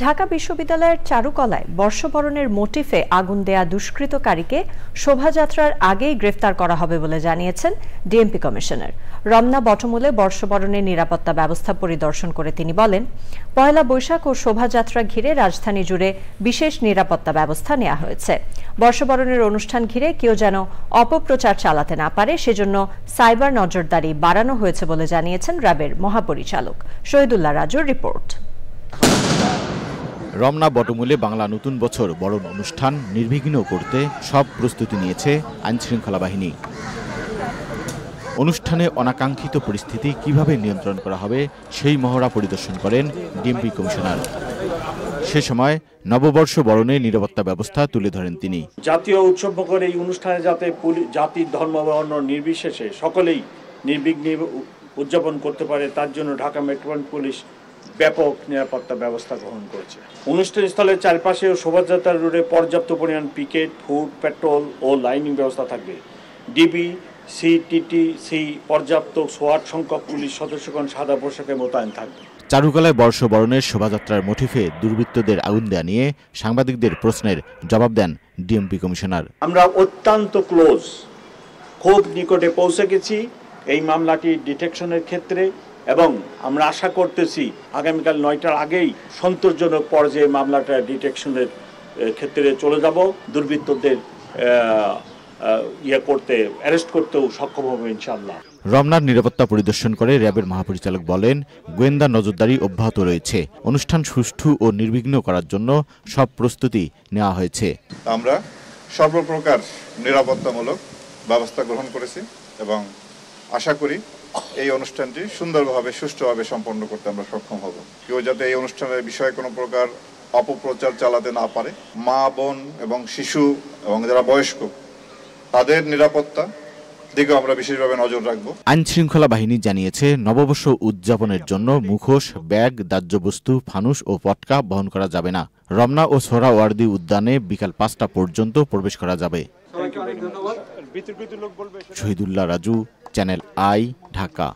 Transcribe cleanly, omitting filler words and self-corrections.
ঢাকা বিশ্ববিদ্যালয়ের চারুকলায় বর্ষবরণের মোটিফে আগুন দেয়া দুষ্কৃতকারীকে শোভাযাত্রার আগেই গ্রেফতার করা হবে বলে জানিয়েছেন ডিএমপি কমিশনার। রমনা বটমূলে বর্ষবরণের নিরাপত্তা ব্যবস্থা পরিদর্শন করে তিনি বলেন, পয়লা বৈশাখ ও শোভাযাত্রা ঘিরে রাজধানী জুড়ে বিশেষ নিরাপত্তা ব্যবস্থা নেওয়া হয়েছে। বর্ষবরণের অনুষ্ঠান ঘিরে কেউ যেন অপপ্রচার চালাতে না পারে সেজন্য সাইবার নজরদারি বাড়ানো হয়েছে বলে জানিয়েছেন র্যাবের মহাপরিচালক। শহীদুল্লাহ রাজুর রিপোর্ট। রমনা বটমূলে বাংলা নতুন বছর বরণ অনুষ্ঠান নির্বিঘ্ন করতে সব প্রস্তুতি নিয়েছে আইনশৃঙ্খলা বাহিনী। অনুষ্ঠানে অনাকাঙ্ক্ষিত পরিস্থিতি কিভাবে নিয়ন্ত্রণ করা হবে সেই মহড়া পরিদর্শন করেন ডিএমপি কমিশনার। সে সময় নববর্ষ বরণে নিরাপত্তা ব্যবস্থা তুলে ধরেন তিনি। জাতীয় উৎসব করে এই অনুষ্ঠানে যাতে জাতির ধর্ম বর্ণ নির্বিশেষে সকলেই নির্বিঘ্নে উদযাপন করতে পারে তার জন্য ঢাকা মেট্রোপলিটন পুলিশ ব্যাপক নিরাপত্তা ব্যবস্থা গ্রহণ করেছে। অনুষ্ঠান স্থলের চারপাশে ও শোভাযাত্রা রোডে পর্যাপ্ত পরিমাণ পিকেট, ফুড, পেট্রোল ও লাইনিং ব্যবস্থা থাকবে। ডিবি, সিটিটিসি পর্যাপ্ত সোয়াট সংখ্যক পুলিশ সদস্যগণ সাদা পোশাকে মোতায়েন থাকবে। চারুকলায় বর্ষবরণের শোভাযাত্রার মোটিফে দুর্বৃত্তদের আগুন দেয়া নিয়ে সাংবাদিকদের প্রশ্নের জবাব দেন ডিএমপি কমিশনার। আমরা অত্যন্ত ক্লোজ, খুব নিকটে পৌঁছে গেছি এই মামলাটি ডিটেকশনের ক্ষেত্রে এবং আমরা আশা করতেছি আগামীকাল 9টার আগেই সন্তোষজনক পর্যায়ে মামলাটা ডিটেকশনের ক্ষেত্রে চলে যাব। দুর্বৃত্তদের অ্যারেস্ট করতেও সক্ষম হবে ইনশাআল্লাহ। রমনার নিরাপত্তা পরিদর্শন করে র্যাবের মহাপরিচালক বলেন, গোয়েন্দা নজরদারি অব্যাহত রয়েছে। অনুষ্ঠান সুষ্ঠু ও নির্বিঘ্ন করার জন্য সব প্রস্তুতি নেওয়া হয়েছে। আমরা সর্বপ্রকার নিরাপত্তামূলক ব্যবস্থা গ্রহণ করেছি এবং আশা করি এই অনুষ্ঠানটি সুন্দরভাবে সুষ্ঠুভাবে সম্পন্ন করতে আমরা সক্ষম হব। কেউ যাতে এই অনুষ্ঠানের বিষয়ে কোনো প্রকার অপপ্রচার চালাতে না পারে। মা, বোন এবং শিশু এবং যারা বয়স্ক তাদের নিরাপত্তা দিকে আমরা বিশেষভাবে নজর রাখব। আইনশৃঙ্খলা বাহিনী জানিয়েছে, নববর্ষ উদযাপনের জন্য মুখোশ, ব্যাগ, দাহ্যবস্তু, ফানুস ও পটকা বহন করা যাবে না। রমনা ও সোহরাওয়ার্দী উদ্যানে বিকাল 5টা পর্যন্ত প্রবেশ করা যাবে। Shahidullah Raju, channel I, Dhaka.